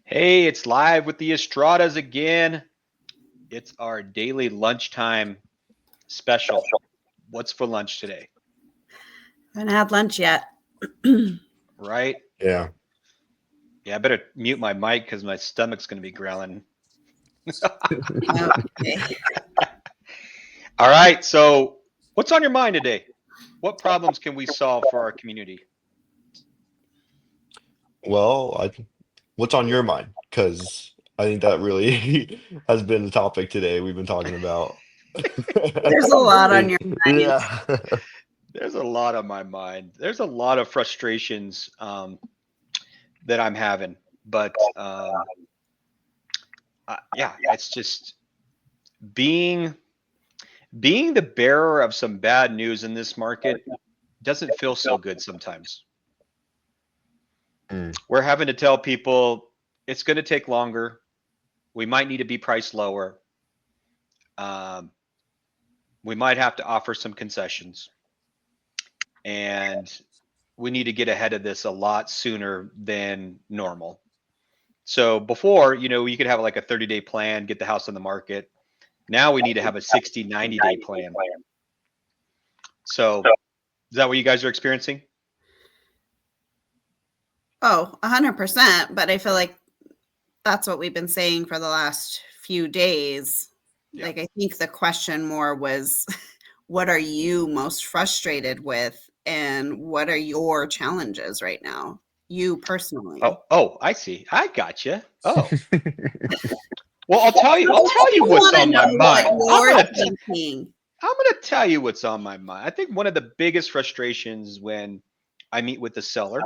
Hey, it's live with the Estradas again. It's our daily lunchtime special. What's for lunch today? I haven't had lunch yet. Right? Yeah. Yeah, I better mute my mic because my stomach's going to be growling. Okay. All right. So, what's on your mind today? What problems can we solve for our community? Well, what's on your mind? Because I think that really has been the topic today we've been talking about. There's a lot on your mind. Yeah. There's a lot on my mind. There's a lot of frustrations that I'm having, but yeah, it's just being being the bearer of some bad news in this market doesn't feel so good sometimes. Mm, We're having to tell people it's going to take longer. We might need to be priced lower. Um, we might have to offer some concessions. And we need to get ahead of this a lot sooner than normal. So before, you could have like a 30-day plan, get the house on the market. Now we need to have a 60, 90-day plan. So is that what you guys are experiencing? Oh, 100%. But I feel like that's what we've been saying for the last few days. Yeah. Like, I think the question more was, what are you most frustrated with? And what are your challenges right now? You personally. Oh, I see. I got you. Oh, well, I'll tell you what's on my mind. What you're thinking. I'm gonna tell you what's on my mind. I think one of the biggest frustrations when I meet with the seller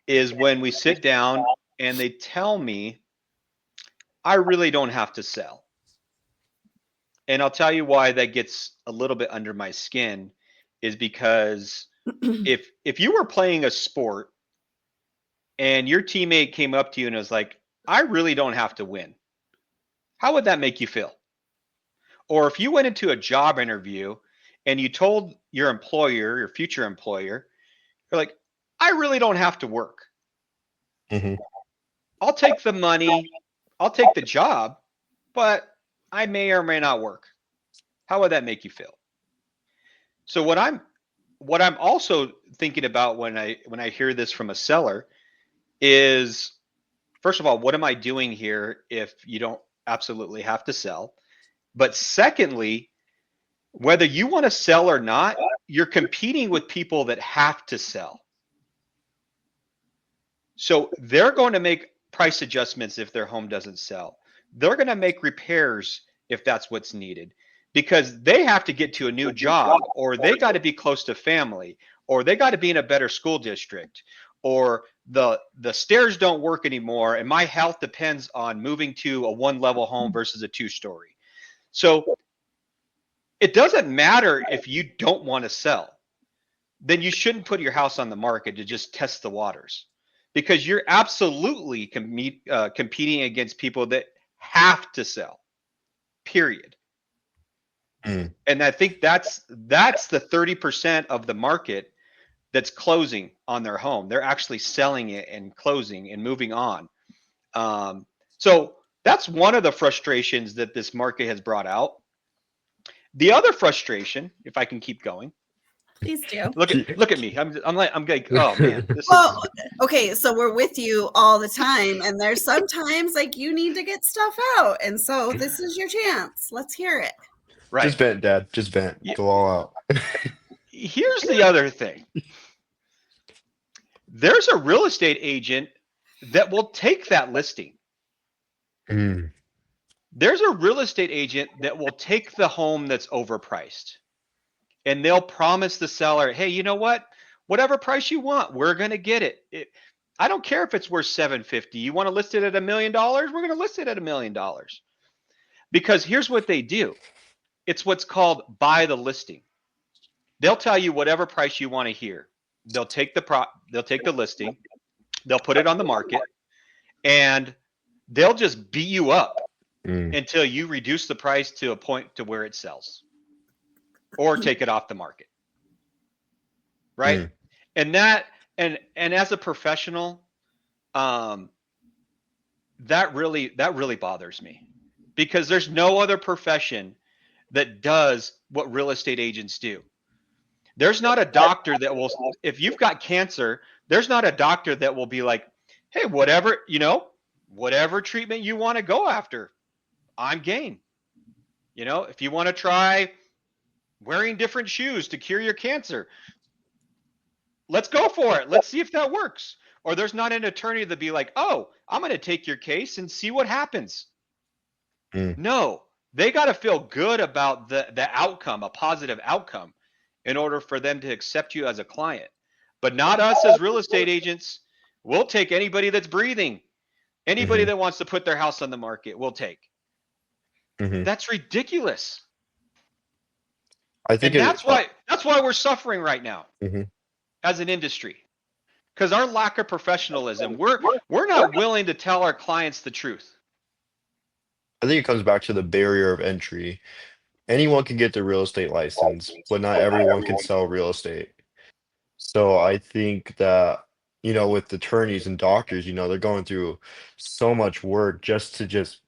is when we sit down and they tell me I really don't have to sell. And I'll tell you why that gets a little bit under my skin is because if you were playing a sport and your teammate came up to you and was like, I really don't have to win, how would that make you feel? Or if you went into a job interview and you told your employer, your future employer, you're like, I really don't have to work. mhm. I'll take the money, I'll take the job, but I may or may not work. How would that make you feel? So what I'm also thinking about when I hear this from a seller is, first of all, what am I doing here if you don't absolutely have to sell? But secondly, whether you want to sell or not, you're competing with people that have to sell. So they're going to make price adjustments if their home doesn't sell. They're going to make repairs if that's what's needed because they have to get to a new job, or they got to be close to family, or they got to be in a better school district, or the stairs don't work anymore and my health depends on moving to a one level home versus a two-story. So it doesn't matter if you don't want to sell, then you shouldn't put your house on the market to just test the waters, because you're absolutely competing against people that have to sell, period. Mm, And I think that's the 30% of the market that's closing on their home. They're actually selling it and closing and moving on. So that's one of the frustrations that this market has brought out. The other frustration, if I can keep going, Please do. look at me. I'm like, oh man, this Well, is okay, so we're with you all the time, and there's sometimes like you need to get stuff out, and so this is your chance. Let's hear it. right. Just vent, Dad. Just vent. Yeah, Go all out. here's the other thing. There's a real estate agent that will take that listing. Mm, There's a real estate agent that will take the home that's overpriced, and they'll promise the seller, hey, you know what? Whatever price you want, we're going to get it. I don't care if it's worth 750. You want to list it at $1 million? We're going to list it at $1 million. Because here's what they do. It's what's called buy the listing. They'll tell you whatever price you want to hear. They'll take the listing, they'll put it on the market, and they'll just beat you up mm, until you reduce the price to a point to where it sells, or take it off the market. Right? mm, And that and as a professional, um, that really bothers me, because there's no other profession that does what real estate agents do. There's not a doctor that will, if you've got cancer, there's not a doctor that will be like, hey, whatever, whatever treatment you want to go after, I'm game. If you want to try wearing different shoes to cure your cancer, let's go for it. Let's see if that works. Or there's not an attorney that be like, oh, I'm going to take your case and see what happens. Mm. No, they got to feel good about the outcome, a positive outcome, in order for them to accept you as a client. But not us as real estate agents. We'll take anybody that's breathing, anybody Mm-hmm. that wants to put their house on the market, we'll take. Mm-hmm. That's ridiculous. I think And it. that's why we're suffering right now Mm-hmm. as an industry. Because our lack of professionalism, we're not willing to tell our clients the truth. I think it comes back to the barrier of entry. Anyone can get the real estate license, but not everyone can sell real estate. So I think that, with attorneys and doctors, they're going through so much work just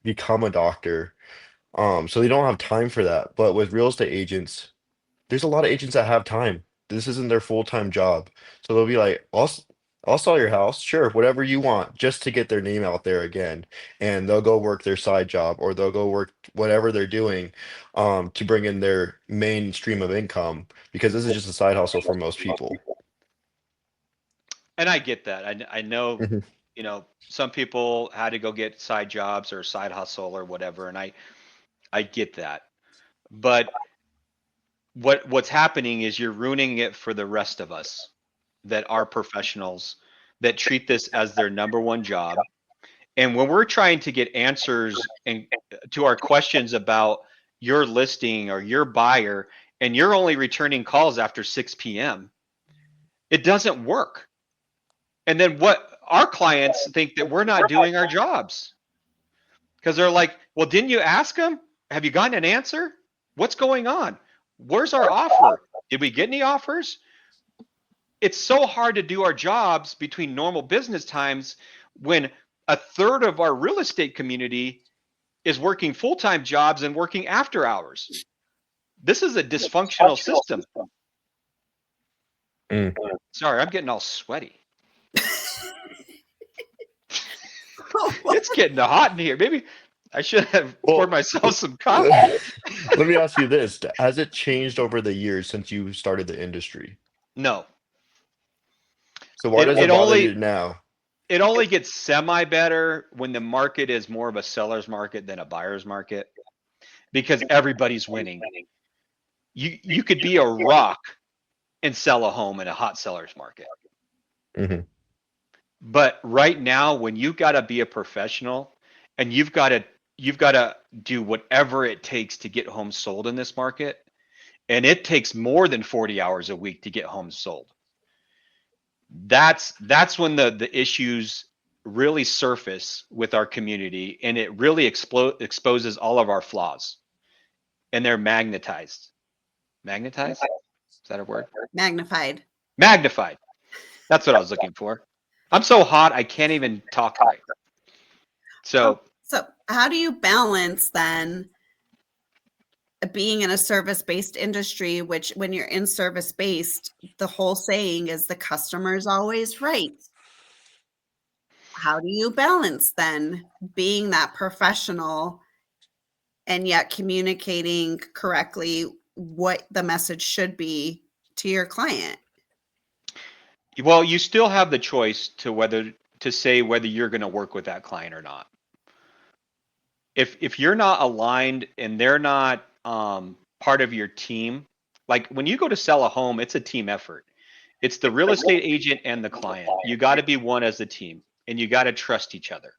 become a doctor. So they don't have time for that. But with real estate agents, there's a lot of agents that have time. This isn't their full-time job. So they'll be like, I'll sell your house, sure, whatever you want, just to get their name out there again. And they'll go work their side job, or they'll go work whatever they're doing, to bring in their main stream of income, because this is just a side hustle for most people. And I get that. I know, Hmm. some people had to go get side jobs or side hustle or whatever, and I get that. But what's happening is you're ruining it for the rest of us that are professionals, that treat this as their number one job. And when we're trying to get answers and to our questions about your listing or your buyer, and you're only returning calls after 6 p.m., it doesn't work. And then what our clients think that we're not doing our jobs, because they're like, well, didn't you ask them? Have you gotten an answer? What's going on? Where's our offer? Did we get any offers? It's so hard to do our jobs between normal business times when a third of our real estate community is working full-time jobs and working after hours. This is a dysfunctional system. Mm. Sorry, I'm getting all sweaty. It's getting hot in here. Maybe I should have poured Well, myself some coffee. let me ask you this. Has it changed over the years since you started the industry? No, So why it does it it bother only you now? it only gets semi better when the market is more of a seller's market than a buyer's market, because everybody's winning. You could be a rock and sell a home in a hot seller's market. Hmm. But right now, when you got to be a professional and you've got to do whatever it takes to get homes sold in this market, and it takes more than 40 hours a week to get homes sold. That's when the issues really surface with our community, and it really exposes all of our flaws, and they're magnetized. Magnetized? Is that a word? Magnified. Magnified. That's what I was looking for. I'm so hot I can't even talk right. So So how do you balance then being in a service-based industry, which when you're in service-based, the whole saying is the customer's always right. How do you balance then being that professional and yet communicating correctly what the message should be to your client? well, you still have the choice to say whether you're going to work with that client or not. If you're not aligned and they're not part of your team, like when you go to sell a home, it's a team effort. It's the real estate agent and the client. You got to be one as a team, and you got to trust each other.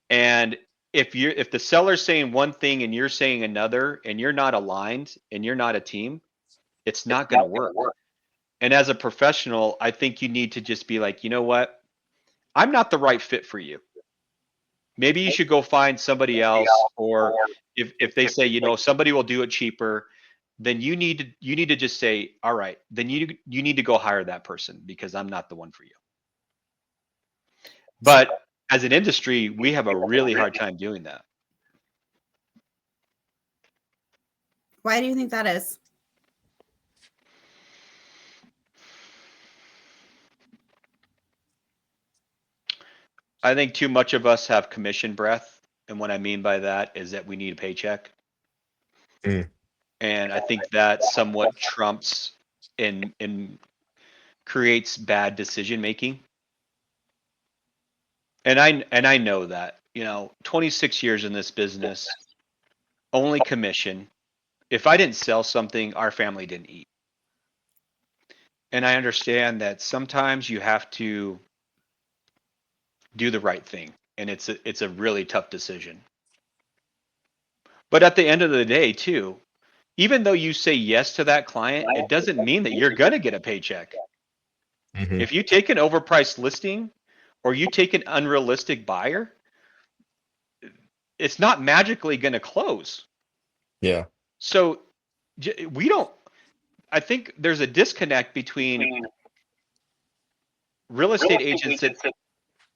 And if the seller's saying one thing and you're saying another, and you're not aligned and you're not a team, it's not going to work. And as a professional, I think you need to just be like, you know what? I'm not the right fit for you. Maybe you should go find somebody else, or if they say, somebody will do it cheaper, then you need to just say, all right, then you need to go hire that person, because I'm not the one for you. But as an industry, we have a really hard time doing that. Why do you think that is? I think too much of us have commission breath. And what I mean by that is that we need a paycheck. Mm. And I think that somewhat trumps and creates bad decision making. And I know that, 26 years in this business, only commission. If I didn't sell something, our family didn't eat. And I understand that sometimes you have to do the right thing, and it's a really tough decision. But at the end of the day, too, even though you say yes to that client, it doesn't mean that you're going to get a paycheck. Mhm. If you take an overpriced listing or you take an unrealistic buyer, it's not magically going to close. Yeah. So we don't, I think there's a disconnect between real estate agents that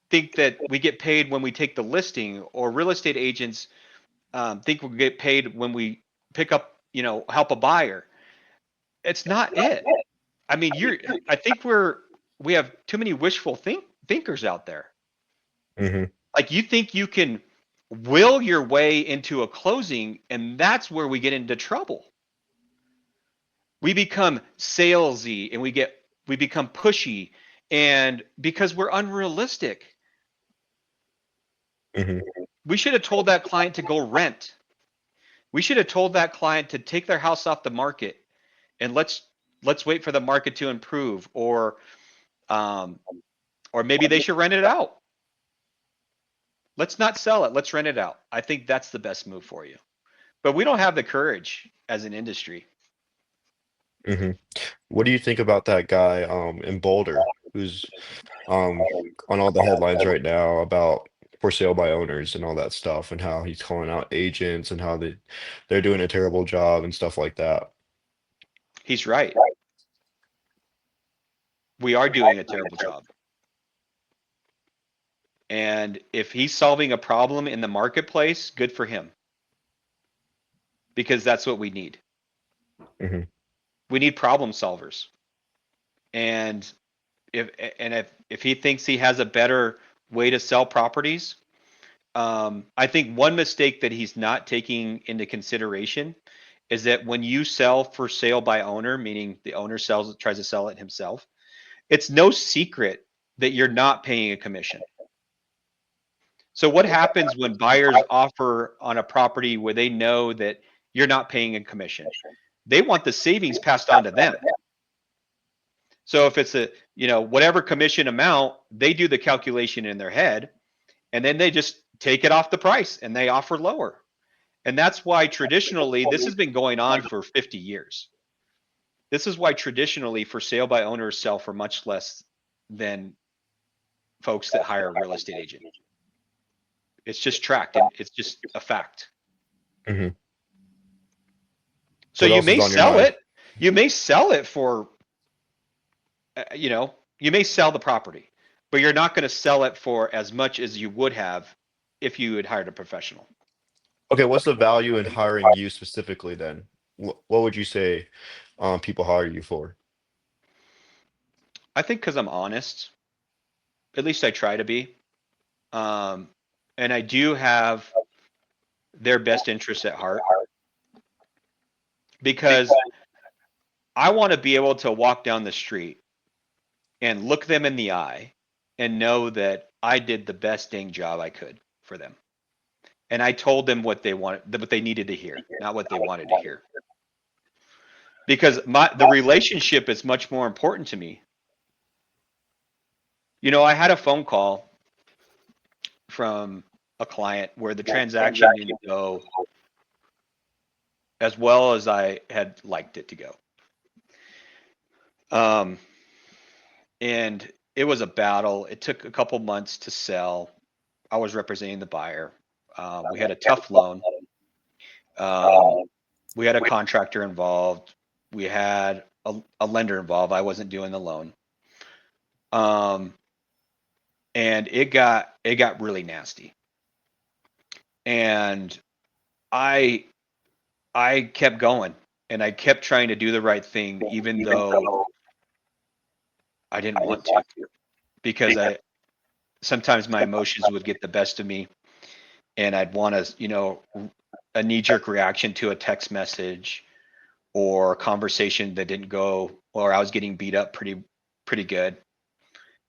think that we get paid when we take the listing, or real estate agents think we get paid when we pick up, help a buyer. It's not it. I mean, I think we have too many wishful thinkers out there. Mhm. Like, you think you can will your way into a closing, and that's where we get into trouble. We become salesy and we become pushy, and because we're unrealistic. Mhm. We should have told that client to go rent. We should have told that client to take their house off the market and let's wait for the market to improve, um, or maybe they should rent it out. Let's not sell it. Let's rent it out. I think that's the best move for you. But we don't have the courage as an industry. Mhm. What do you think about that guy in Boulder who's um on all the headlines right now about for sale by owners and all that stuff, and how he's calling out agents and how they're doing a terrible job and stuff like that? He's right. We are doing a terrible job. And if he's solving a problem in the marketplace, good for him. Because that's what we need. Mhm. We need problem solvers. And if he thinks he has a better way to sell properties, I think one mistake that he's not taking into consideration is that when you sell for sale by owner, meaning the owner tries to sell it himself, it's no secret that you're not paying a commission. So what happens when buyers offer on a property where they know that you're not paying a commission? They want the savings passed on to them. So if it's whatever commission amount, they do the calculation in their head, and then they just take it off the price and they offer lower. And that's why traditionally, this has been going on for 50 years. This is why traditionally for sale by owners sell for much less than folks that hire a real estate agent. It's just tracked, and it's just a fact. Mhm. So What you else is may on your sell mind? it. You may sell it for, you may sell the property, but you're not going to sell it for as much as you would have if you had hired a professional. Okay, what's the value in hiring you specifically then? What would you say people hire you for? I think because I'm honest, at least I try to be. Um, and I do have their best interests at heart, because I want to be able to walk down the street and look them in the eye and know that I did the best dang job I could for them. And I told them what they needed to hear, not what they wanted to hear. Because the relationship is much more important to me. I had a phone call from a client where the transaction didn't go as well as I had liked it to go. And it was a battle. It took a couple months to sell. I was representing the buyer. We had a tough loan. We had a contractor involved. We had a lender involved. I wasn't doing the loan. and it got really nasty. And I kept going, and I kept trying to do the right thing, even though I didn't want to, because sometimes my emotions would get the best of me, and I'd want to, a knee-jerk reaction to a text message or a conversation that didn't go, or I was getting beat up pretty good,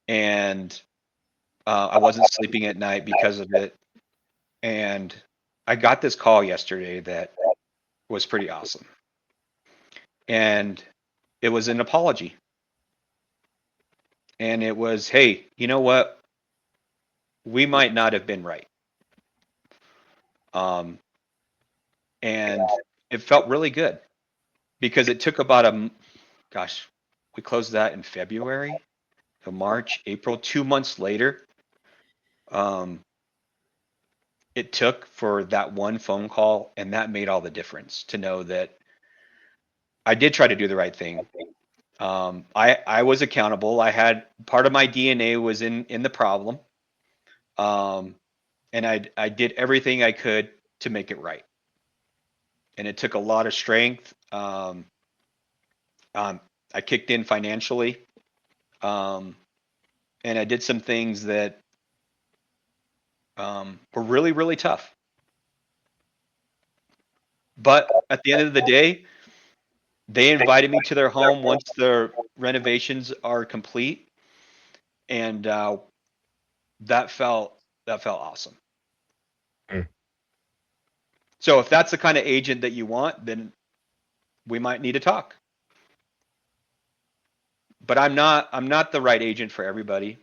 and I wasn't sleeping at night because of it. And I got this call yesterday that was pretty awesome, and it was an apology, and it was, hey, you know what? We might not have been right. Um, and it felt really good because it took about gosh, we closed that in February, so March, April, 2 months later. Um, it took for that one phone call, and that made all the difference to know that I did try to do the right thing. I was accountable. I had part of my DNA was in the problem, um, and I did everything I could to make it right. And it took a lot of strength. Um, I kicked in financially, um, and I did some things that were really, really tough. But at the end of the day, they invited me to their home once the renovations are complete, and that felt awesome. Mm. So if that's the kind of agent that you want, then we might need to talk. But I'm not the right agent for everybody.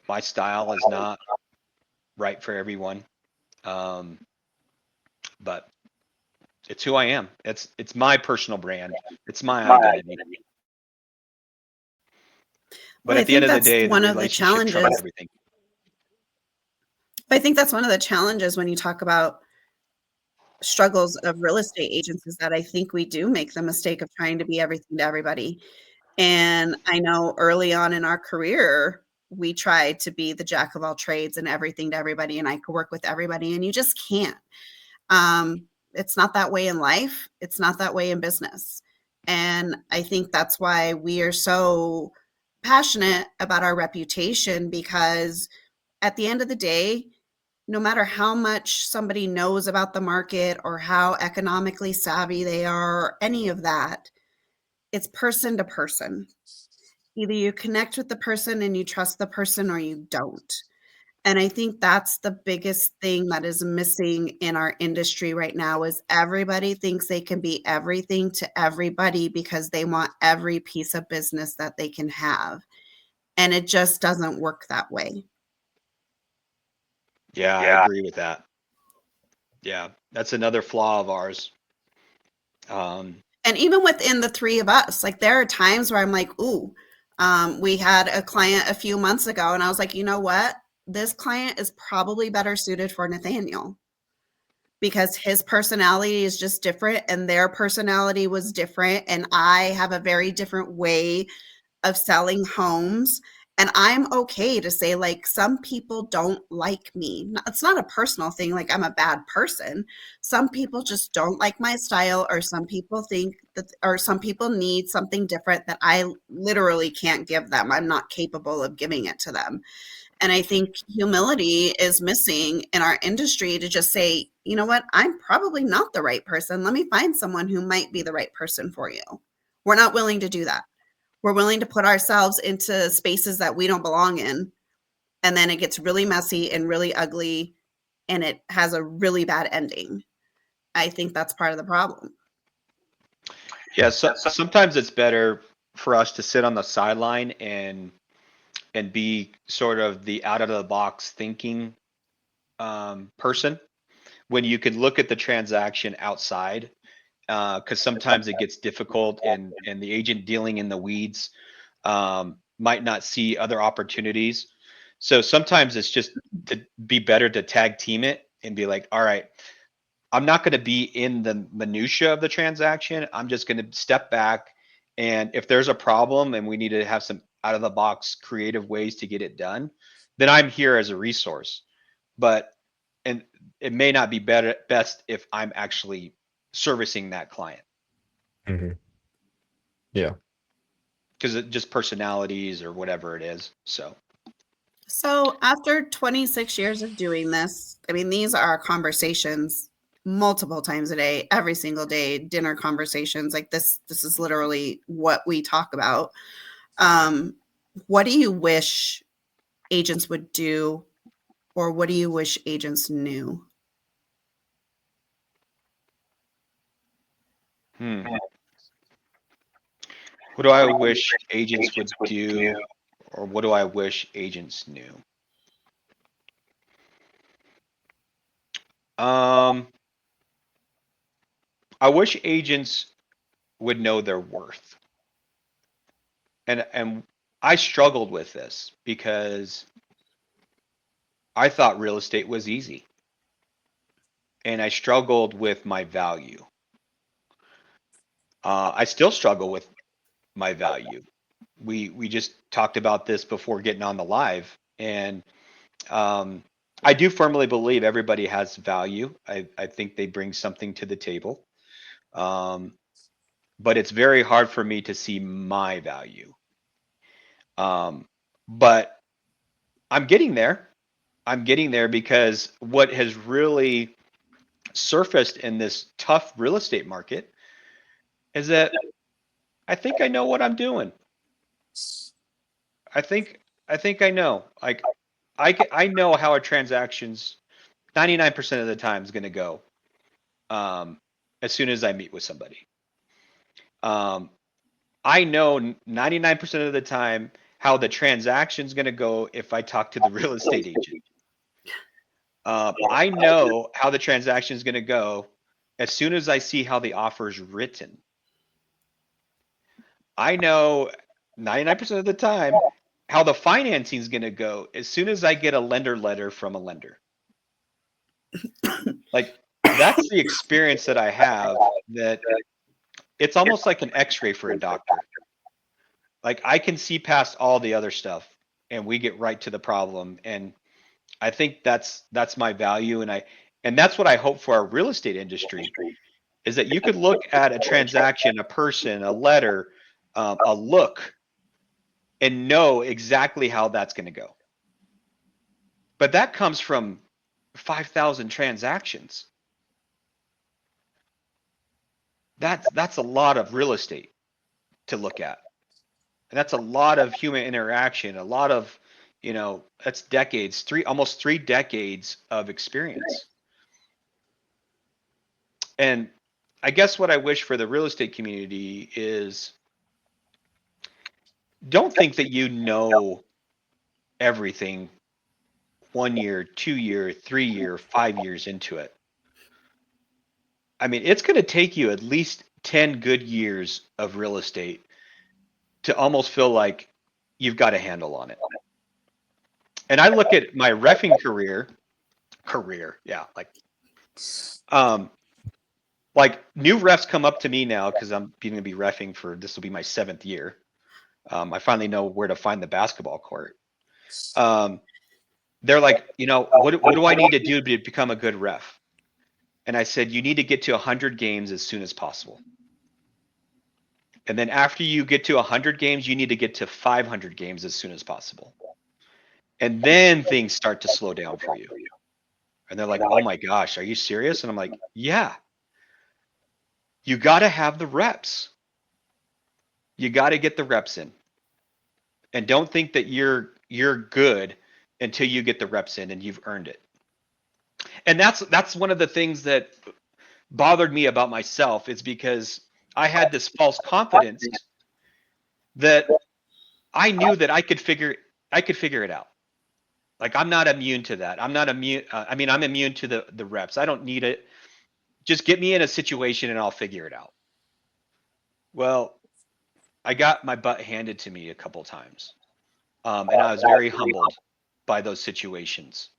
My style is not right for everyone. Um, but it's who I am. It's my personal brand. It's my identity. But Well, I at the end think of the that's day, the one of the relationship trumps challenges. everything. I think that's one of the challenges when you talk about struggles of real estate agents is that I think we do make the mistake of trying to be everything to everybody. And I know early on in our career, we tried to be the jack of all trades and everything to everybody, and I could work with everybody, and you just can't. It's not that way in life. It's not that way in business. And I think that's why we are so passionate about our reputation, because at the end of the day, no matter how much somebody knows about the market or how economically savvy they are, or any of that, it's person to person. Either you connect with the person and you trust the person, or you don't. And I think that's the biggest thing that is missing in our industry right now is everybody thinks they can be everything to everybody because they want every piece of business that they can have. And it just doesn't work that way. Yeah, I agree with that. Yeah, that's another flaw of ours. Um, And even within the three of us, like there are times where I'm like, ooh, we had a client a few months ago, and I was like, you know what? This client is probably better suited for Nathaniel because his personality is just different and their personality was different. And I have a very different way of selling homes. And I'm okay to say, like, some people don't like me. It's not a personal thing, like I'm a bad person. Some people just don't like my style, or some people think that, or some people need something different that I literally can't give them. I'm not capable of giving it to them. And I think humility is missing in our industry to just say, you know what, I'm probably not the right person. Let me find someone who might be the right person for you. We're not willing to do that. We're willing to put ourselves into spaces that we don't belong in. And then it gets really messy and really ugly, and it has a really bad ending. I think that's part of the problem. yeah, so sometimes it's better for us to sit on the sideline and be sort of the out of the box thinking person when you can look at the transaction outside, because sometimes it gets difficult, and the agent dealing in the weeds might not see other opportunities. So sometimes it's just to be better to tag team it and be like, all right, I'm not going to be in the minutia of the transaction. I'm just going to step back, and if there's a problem and we need to have some out of the box creative ways to get it done, then I'm here as a resource. But and it may not be best if I'm actually servicing that client Yeah. because it just personalities or whatever it is. So after 26 years of doing this, I mean, these are conversations multiple times a day, every single day, dinner conversations. Like this is literally what we talk about. What do you wish agents would do, or what do you wish agents knew? What do I wish agents would do, or what do I wish agents knew? I wish agents would know their worth. And I struggled with this because I thought real estate was easy. And I struggled with my value. I still struggle with my value. We just talked about this before getting on the live, and I do firmly believe everybody has value. I think they bring something to the table, but it's very hard for me to see my value. But I'm getting there. I'm getting there because what has really surfaced in this tough real estate market is that I think I know what I'm doing. I think I know. Like I know how a transaction's 99% of the time is going to go as soon as I meet with somebody. I know 99% of the time how the transaction's going to go if I talk to the real estate agent. I know how the transaction is going to go as soon as I see how the offer is written. I know 99% of the time how the financing is going to go as soon as I get a lender letter from a lender. Like that's the experience that I have, that it's almost like an x-ray for a doctor. Like I can see past all the other stuff and we get right to the problem. And I think that's my value. And that's what I hope for our real estate industry is that you could look at a transaction, a person, a letter, a look, and know exactly how that's going to go. But that comes from 5,000 transactions. That's a lot of real estate to look at. And that's a lot of human interaction, a lot of, that's decades, almost 3 decades of experience. And I guess what I wish for the real estate community is don't think that you know everything 1 year, 2 year, 3 year, 5 years into it. I mean, it's going to take you at least 10 good years of real estate to almost feel like you've got a handle on it. And I look at my reffing career, yeah, like new refs come up to me now because I'm going to be reffing for, this will be my 7th year. I finally know where to find the basketball court. They're like, what do I need to do to become a good ref? And I said, you need to get to 100 games as soon as possible. And then after you get to 100 games, you need to get to 500 games as soon as possible. And then things start to slow down for you. And they're like, oh my gosh, are you serious? And I'm like, yeah. You got to have the reps. You got to get the reps in. And don't think that you're good until you get the reps in and you've earned it. And that's one of the things that bothered me about myself, is because I had this false confidence that I knew that I could figure it out. Like I'm not immune to that. I'm not immune. I'm immune to the reps. I don't need it. Just get me in a situation and I'll figure it out. Well, I got my butt handed to me a couple times, and I was very humbled by those situations.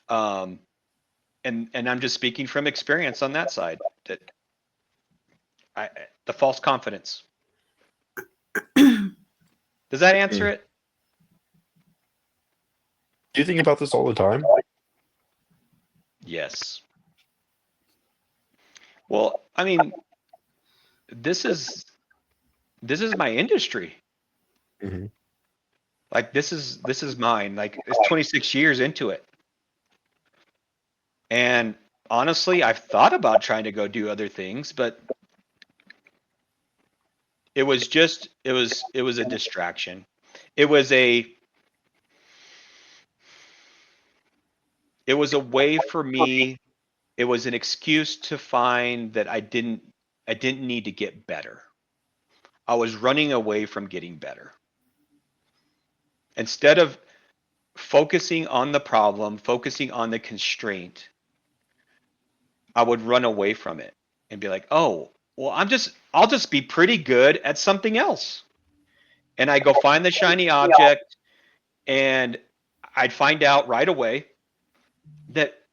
And I'm just speaking from experience on that side. That the false confidence. Does that answer it? Do you think about this all the time? Yes. Well, I mean, this is my industry. Mm-hmm. Like this is mine. Like it's 26 years into it. And honestly, I've thought about trying to go do other things, but it was a distraction. It was a way for me. It was an excuse to find that I didn't need to get better. I was running away from getting better. Instead of focusing on the problem, focusing on the constraint, I would run away from it and be like, "Oh, well, I'll just be pretty good at something else." And I go find the shiny object, and I'd find out right away that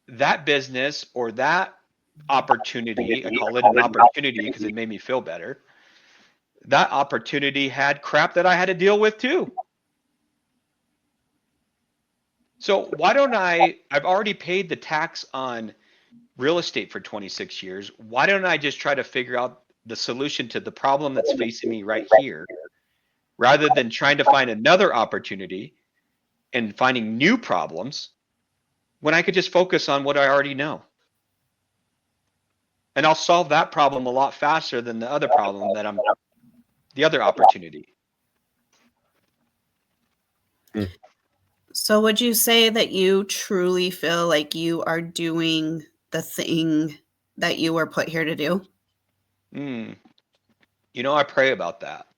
that business or that opportunity, I call it an opportunity because it made me feel better. That opportunity had crap that I had to deal with too. So why don't I've already paid the tax on real estate for 26 years. Why don't I just try to figure out the solution to the problem that's facing me right here rather than trying to find another opportunity and finding new problems when I could just focus on what I already know? And I'll solve that problem a lot faster than the other problem the other opportunity. So would you say that you truly feel like you are doing the thing that you were put here to do? Mm. I pray about that.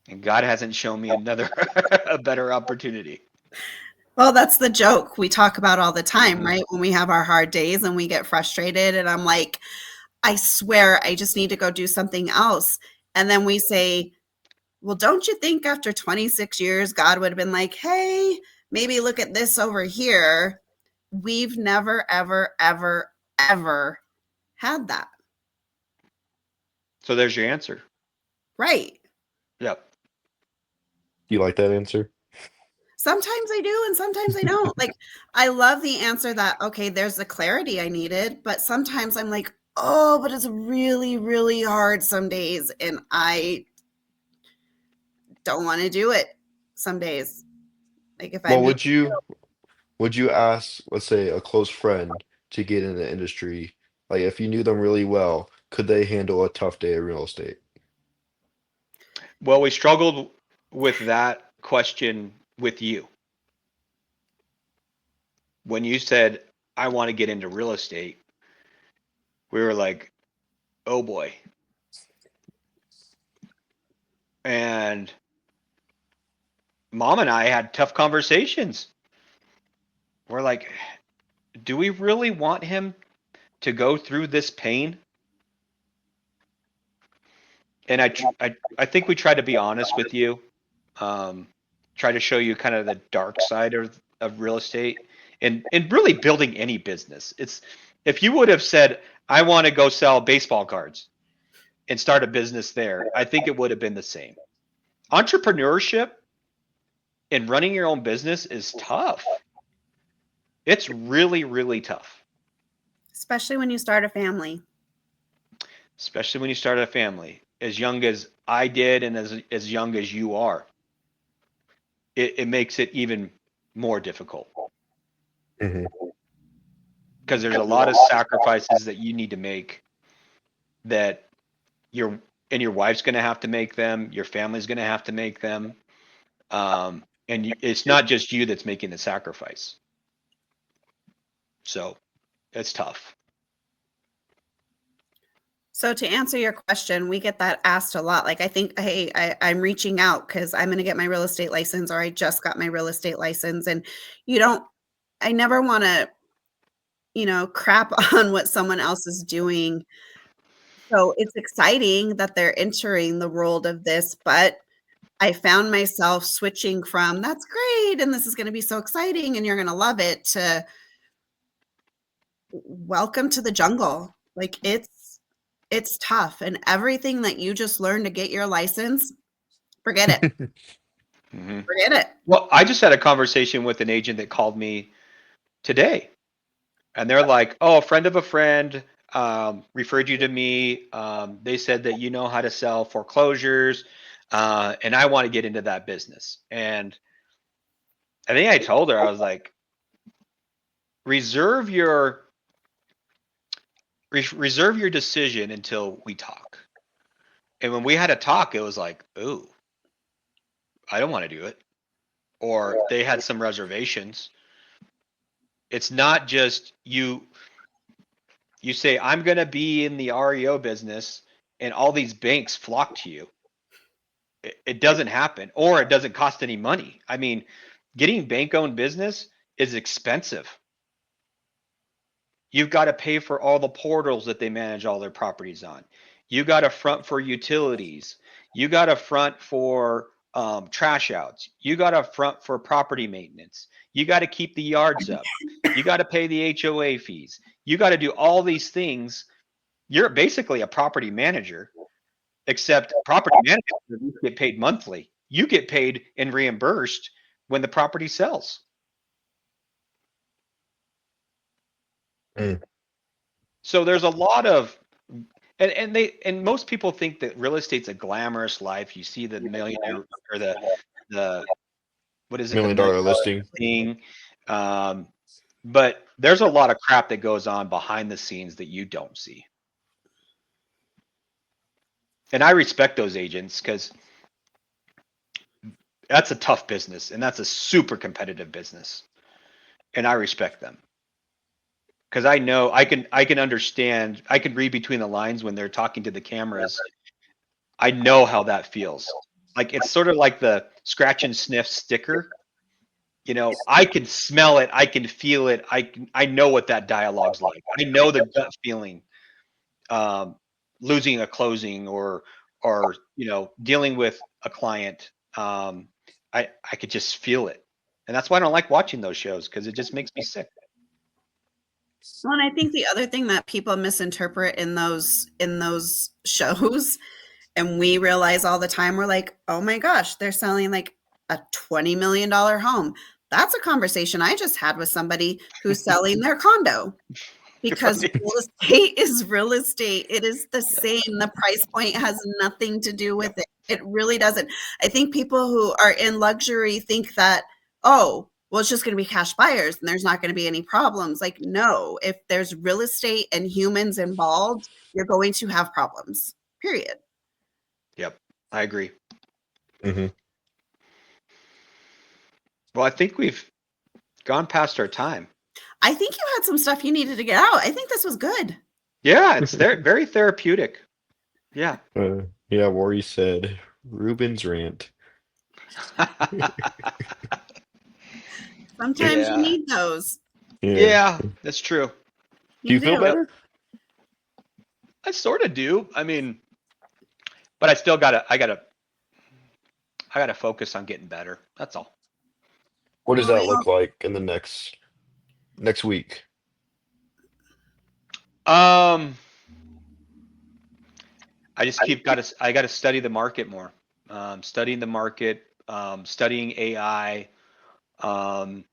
And God hasn't shown me another a better opportunity. Well, that's the joke we talk about all the time, right? When we have our hard days and we get frustrated and I'm like, I swear I just need to go do something else. And then we say, well, don't you think after 26 years, God would have been like, hey, maybe look at this over here. We've never, ever, ever, ever had that. So there's your answer. Right. Yep. You like that answer? Sometimes I do and sometimes I don't. Like, I love the answer that, okay, there's the clarity I needed, but sometimes I'm like, oh, but it's really, really hard some days and I don't want to do it some days. Like if Well, I'm would you ask, let's say, a close friend to get in the industry? Like, if you knew them really well, could they handle a tough day of real estate? Well, we struggled with that question with you. When you said, I want to get into real estate, we were like, oh boy. And Mom and I had tough conversations. We're like, do we really want him to go through this pain? And I think we try to be honest with you, try to show you kind of the dark side of real estate and really building any business. It's if you would have said, I want to go sell baseball cards and start a business there, I think it would have been the same. Entrepreneurship and running your own business is tough. It's really, really tough. especially when you start a family. Especially when you start a family, as young as I did and as young as you are. It makes it even more difficult Hmm. because there's a lot of sacrifices that you need to make that your wife's going to have to make them, your family's going to have to make them, it's not just you that's making the sacrifice. So it's tough. So to answer your question, we get that asked a lot. Like I think, hey, I'm reaching out because I'm going to get my real estate license, or I just got my real estate license, and I never want to, crap on what someone else is doing. So it's exciting that they're entering the world of this, but I found myself switching from that's great and this is going to be so exciting and you're going to love it to welcome to the jungle. Like it's tough. And everything that you just learned to get your license, forget it. Mm-hmm. Forget it. Well, I just had a conversation with an agent that called me today, and they're like, "Oh, a friend of a friend referred you to me. They said that you know how to sell foreclosures, and I want to get into that business." And I think I told her, I was like, reserve your decision until we talk. And when we had a talk, it was like, "Ooh, I don't want to do it," or they had some reservations. It's not just you say, "I'm going to be in the REO business," and all these banks flock to you. It doesn't happen, or it doesn't cost any money. I mean, getting bank owned business is expensive. You've got to pay for all the portals that they manage all their properties on. You got to front for utilities. You got to front for trash outs. You got to front for property maintenance. You got to keep the yards up. You got to pay the HOA fees. You got to do all these things. You're basically a property manager, except property managers get paid monthly. You get paid and reimbursed when the property sells. Mm. So there's a lot of and most people think that real estate's a glamorous life. You see the millionaire or the what is it, the $1 million million listing. thing. But there's a lot of crap that goes on behind the scenes that you don't see. And I respect those agents because that's a tough business and that's a super competitive business. And I respect them. Because I know I can understand, I can read between the lines when they're talking to the cameras. I know how that feels. Like it's sort of like the scratch and sniff sticker. You know, I can smell it, I can feel it, I know what that dialogue's like. I know the gut feeling, um, losing a closing or dealing with a client. I could just feel it, and that's why I don't like watching those shows because it just makes me sick. Well, and I think the other thing that people misinterpret in those shows, and we realize all the time, we're like, oh my gosh, they're selling like a $20 million home. That's a conversation I just had with somebody who's selling their condo because Right. real estate is real estate. It is the Yeah. same. The price point has nothing to do with it. It really doesn't. I think people who are in luxury think that, oh, well, it's just going to be cash buyers and there's not going to be any problems. Like, no, if there's real estate and humans involved, you're going to have problems, period. Yep, I agree. Hmm. Well, I think we've gone past our time. I think you had some stuff you needed to get out. I think this was good. Yeah, it's very therapeutic. Yeah. Yeah, Rory said Ruben's rant. Sometimes you Yeah. need those. Yeah. Yeah, that's true. Do you You feel do. better? I sort of do. I mean, but I still I gotta focus on getting better. That's all. What does Well, that look like in the next week? Um, I gotta study the market more. Studying the market, studying AI, um,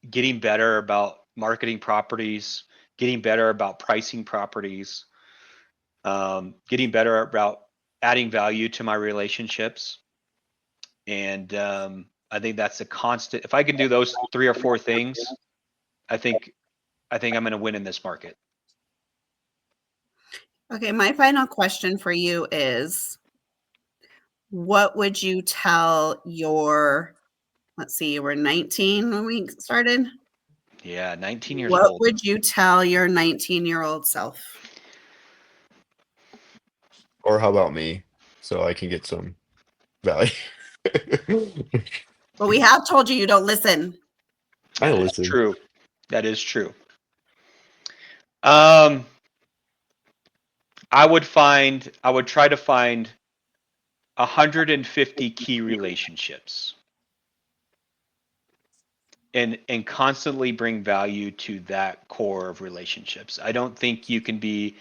getting better about marketing properties, getting better about pricing properties, getting better about adding value to my relationships. And I think that's a constant. If I can do those 3 or 4 things, I think I'm going to win in this market. okay, my final question for you is what would you tell your, let's see, you were 19 when we started? Yeah, 19 years What old. would you tell your 19-year-old self? Or how about me? So I can get some value. Well, we have told you you don't listen. I That is listen. true. That is true. Um, I would try to find 150 key relationships and constantly bring value to that core of relationships. I don't think you can be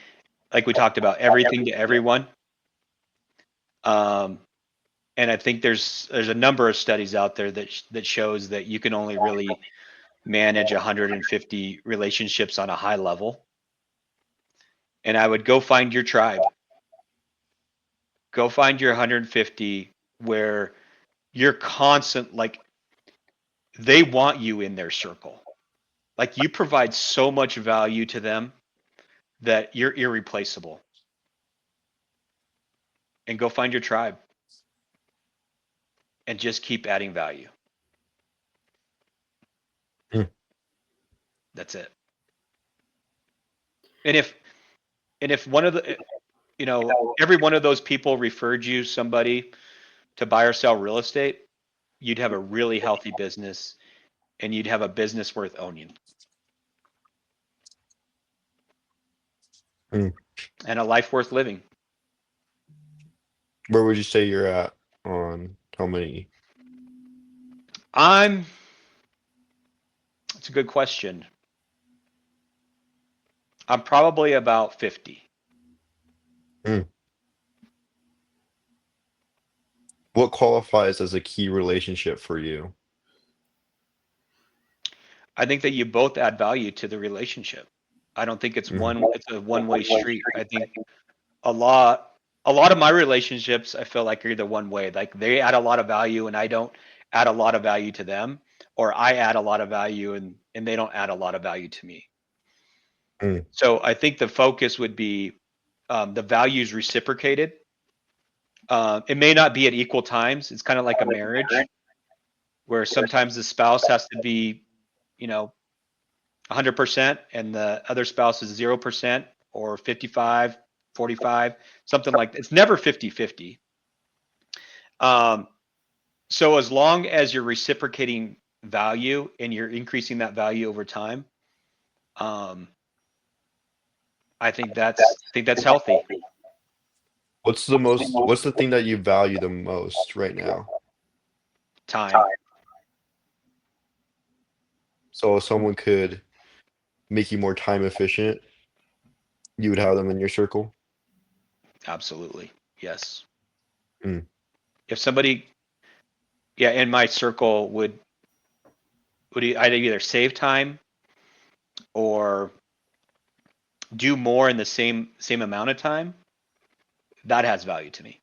like we talked about, everything to everyone. And I think there's a number of studies out there that shows that you can only really manage 150 relationships on a high level. And I would go find your tribe. Go find your 150 where you're constant, like they want you in their circle. Like you provide so much value to them that you're irreplaceable. And go find your tribe and just keep adding value. Hmm. That's it. And if one of the, every one of those people referred you somebody to buy or sell real estate, you'd have a really healthy business and you'd have a business worth owning. Hmm. And a life worth living. Where would you say you're at on how many? It's a good question. I'm probably about 50. Hmm. What qualifies as a key relationship for you? I think that you both add value to the relationship. I don't think it's Mhm. a one-way street. I think a lot of my relationships I feel like are either one way. Like they add a lot of value and I don't add a lot of value to them, or I add a lot of value and they don't add a lot of value to me. Mm. So I think the focus would be the values reciprocated. It may not be at equal times. It's kind of like a marriage where sometimes the spouse has to be, 100% and the other spouse is 0% or 55, 45, something like that. It's never 50-50. So as long as you're reciprocating value and you're increasing that value over time, um, I think that's healthy. What's the thing that you value the most right now? Time. So if someone could make you more time efficient, you would have them in your circle? Absolutely. Yes. Mm. If somebody, yeah, in my circle would either save time or do more in the same amount of time, that has value to me.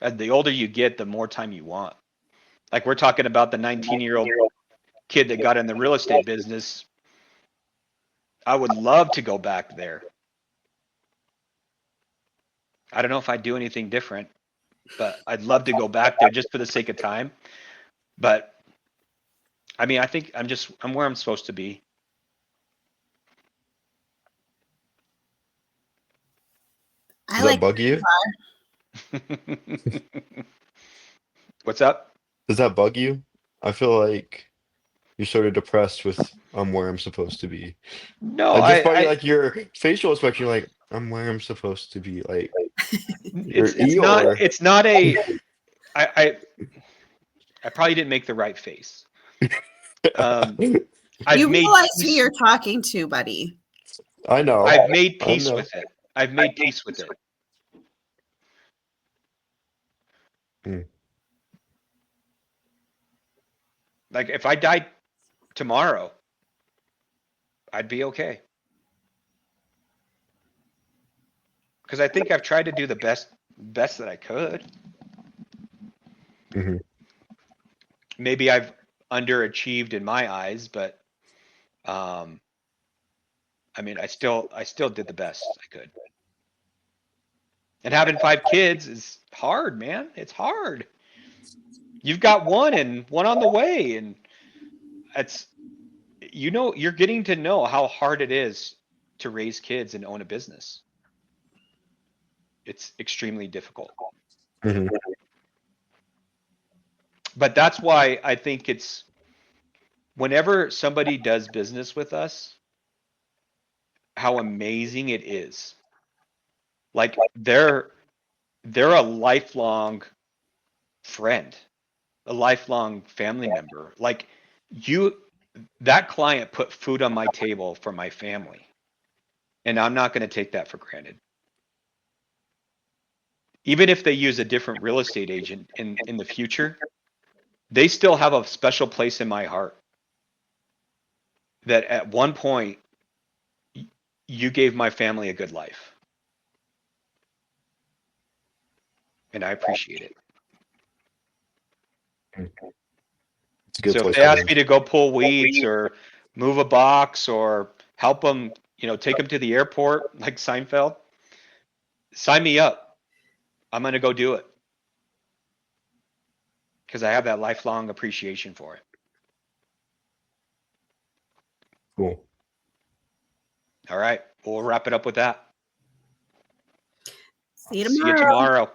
As the older you get, the more time you want. Like we're talking about the 19-year-old kid that got in the real estate business. I would love to go back there. I don't know if I'd do anything different, but I'd love to go back there just for the sake of time. But I mean, I think I'm where I'm supposed to be. I Does that like bug you? What's up? Does that bug you? I feel like you're sort of depressed with I'm where I'm supposed to be. No, Like just by I like your facial expression, you're like, I'm where I'm supposed to be. Like you're it's not Eeyore. it's not a I I probably didn't make the right face. Um, I've You made realize who peace. you're talking to, buddy. I know. I've made I peace know. with it. I've made peace with it. Mm. Like if I died tomorrow, I'd be okay. Because I think I've tried to do the best that I could. Mhm. Maybe I've underachieved in my eyes, but um, I mean, I still did the best I could. And having 5 kids is hard, man. It's hard. You've got one and one on the way, and it's you're getting to know how hard it is to raise kids and own a business. It's extremely difficult. Mhm. But that's why I think it's whenever somebody does business with us, how amazing it is. Like they're a lifelong friend, a lifelong family member. Like you that client put food on my table for my family. And I'm not going to take that for granted. Even if they use a different real estate agent in the future, they still have a special place in my heart. That at one point, you gave my family a good life. And I appreciate it. It's a good So if place they to ask live. me to go pull weeds or move a box or help them, take them to the airport like Seinfeld, sign me up. I'm going to go do it because I have that lifelong appreciation for it. Cool. All right. We'll wrap it up with that. See you See you tomorrow. tomorrow.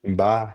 Bye.